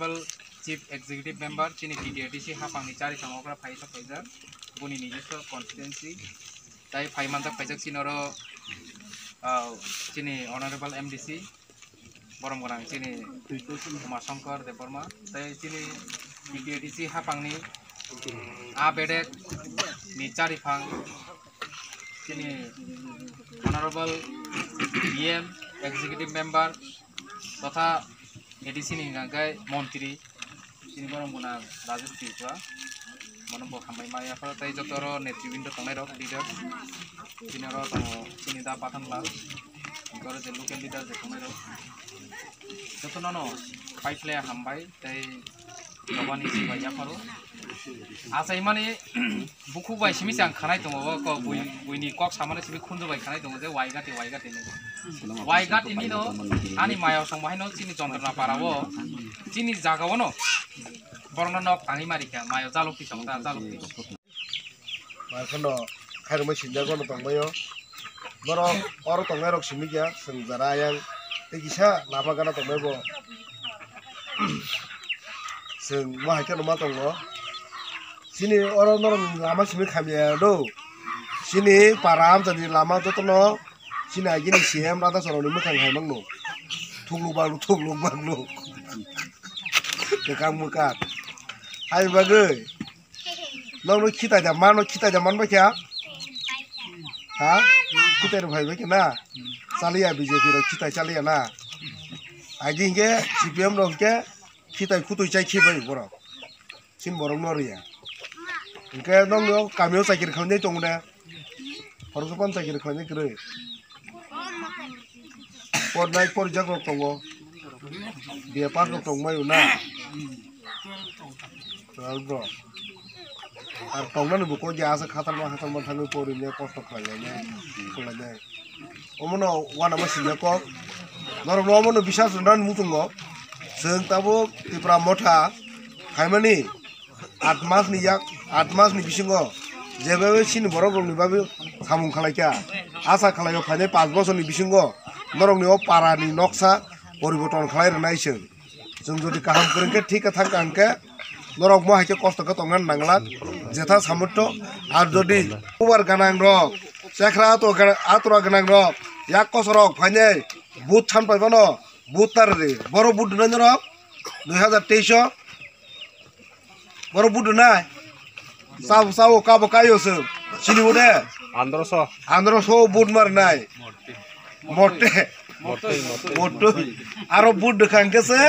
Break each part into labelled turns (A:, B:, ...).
A: Honorable Chief Executive Member Chini PDRTC hapangni chari samokra phaisa phaijak buni nijস্ব constituency tai phaimanjak phaijak chinoro chini Honorable MDC Borom Gorang chini Umashankar Deborma tai chini PDRTC hapangni bedek ni chari phang chini Honorable EM Executive Member तथा ADC नि गाय मंत्री चिनि बरम गुना राजेश तिवा मन ब खामबाय मायाफोर ताय जतर नेतृबृंद तंनाय रक lidar चिनरो दङ चिनि दा पाथानलाल गरे जे लोकल लिडार जे तंनाय रक जतननो पाइफले हामबाय ताय गबानि सिबाय याफोर आसाय माने बुखु बाय सिमि जां खानाय दङ क बुइनि कक सामाने सिमि खुनजो बाय खानाय दङ जे वाइगाते वाइगाते नि नो आनि मायाव संबाय नो चिनि जन्द्रना पारावो चिनि जागाव नो बरना नक आनि मारिका मायाव जालुकि संता जालुकि
B: माखनो खायरमै सिनजागो नो तंबायो बरो और तंगाय रक सिमि गया जों जारा yang तेगिसा लाबा गाना तंबायबो जों मा हायखा मा दङ sini orang lama sini kami do sini param jadi lama tu no sini lagi ni siam rata soal ini makan hai mangno thuk lu bang ke kamu kat hai bagai lo kita zaman baca ha kita ru bhai baca na salia BJP ro kita salia na aji ke CPM ro ke kita kutu cai bai boro sin borong nori ya Oke, nong yo kami sakit kau tong deh, harus apa sakit kau kere. Por naik por jago tongo, dia pas tong mayu na, bro. Ar tong na nubu ko jasa khatar ma thangu por ini kosto kaya kulanya. Omono wana masih ko, norong omono bisa sundan mutungo, seng tabu di pramotha, kaimani. Atmas ni bisingo jebabe sini borok ni babe samung khalaika asa khalayo phane 5 বছর ni bisingo norong ni o para ni noksa poriborton khalai ranaiseng जों जदि kaham korengke ठीक थाक angke norok mo haike kosto ka tongnan nanglat jetha samutto ar jodi ubar ganang rok sekra to atura ganang rok yak kosorok phane but than paibano butar re boro but nan rok 2023 Baru budu na, sawo kabo kayo se, sini bude. Androso bud mar nai, mote, aro bud dekang kese,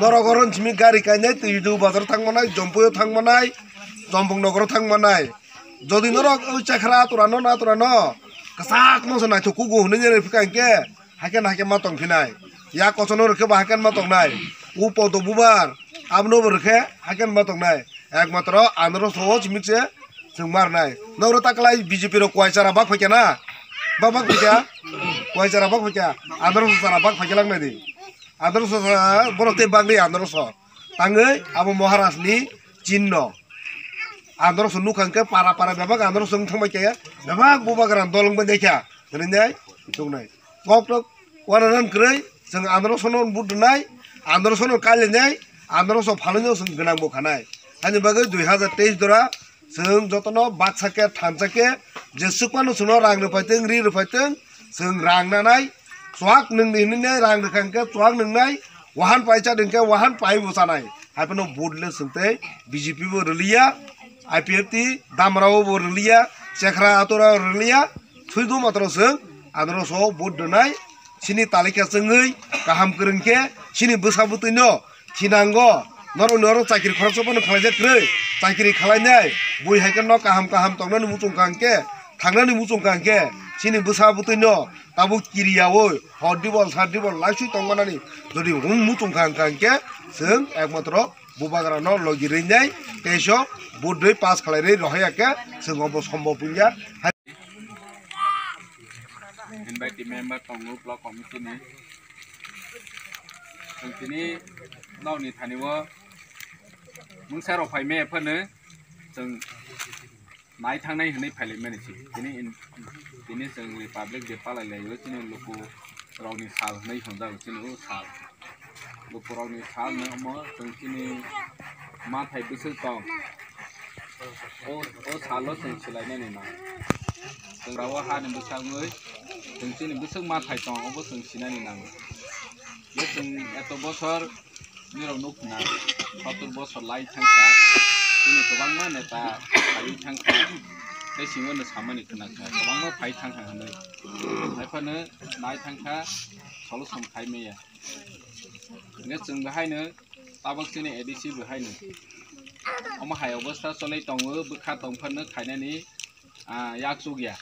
B: norogoron cimi gari kanya tu hidu bazar thang manai, jompuyo thang manai, jompung nogoro thang manai. Jodi norok cakra turano, kesak no senai cukup gue nih jadi fikang ke, haken matong finai, ya kosonor ke bahkan matong nai, upo to bubar. Abno berke hakan matong nai ekmatro andro soho chimikse sengmar nai noro taklai BJP ro kwaichara bak phakena babak phakya kwaichara bak phakya andro sara bak phakelang nai di andro so borote bangli andro so tangai abo Maharashtra ni Chinno andro so nukangke para babak andro sung thangmai kya babak bubagaran dolong ban dekya nai tung nai gok tok wanaran krei seng andro sonon budnai andro sonon kale nai Andro so falonyo sung genang bo khanai hani bagai 2023 dora sung jotono baksake thansake je sukmanu suno rang rupaiteng ri rupaiteng sung rang nanai swak nung ni ne rang rekangke swak nung nai wahan paicha dengke wahan pai bosanai haipano bodle sungte BJP bo relia IPFT damrao bo relia sekra atora relia thuidu matro sung andro so bod donai sini talika sungei kaham kerengke sini besabutuino Cinanggo, noro cakiri khorok sopan khalai kre, cakiri khalai nai, bui haikan no kaham tongna mutung kangke, thangna ni mutung kangke, sini besa butuino, tabu kiri yawo, hardibol, langsung tongna ni, jadi mutung kangke, seng ekmatro bubagara no logi rinjai, teso, budoi pas khalai re rohayake, seng obo sombo punya.
A: Invite the member tongu block committee ni. Ini nau ni thani wo mung saro phai me phane जों नाय थांनाय होननाय फाइले मेनेसि दिनै जों republic day पालायलायो दिनै लोगो रावनि साल होननाय होनजायो दिनै साल
C: Bukurang ni khal ni amo sengkini mathai bisel tong. O salo sengsilai ni na. Sengrawa ha ni bisal ngui sengkini bisel mathai tong obo sengsina ni na. Ye seng eto bosor ni rong nuk na. Satu bosor lai thangsa. Ini kebang mana ta pai thangsa. Đây chỉ là sản phẩm này cần là các bạn mới phải thăng hàng này, phải phân nữa, lái thăng khá, sáu lúc xong khai mì à, nếu chừng hai nữa, tao bác sĩ này EDC vừa hai nữa, ông mà hai ở bớt sao lấy tòng ở bức khát tòng phân nữa khai này ní, yak su kìa.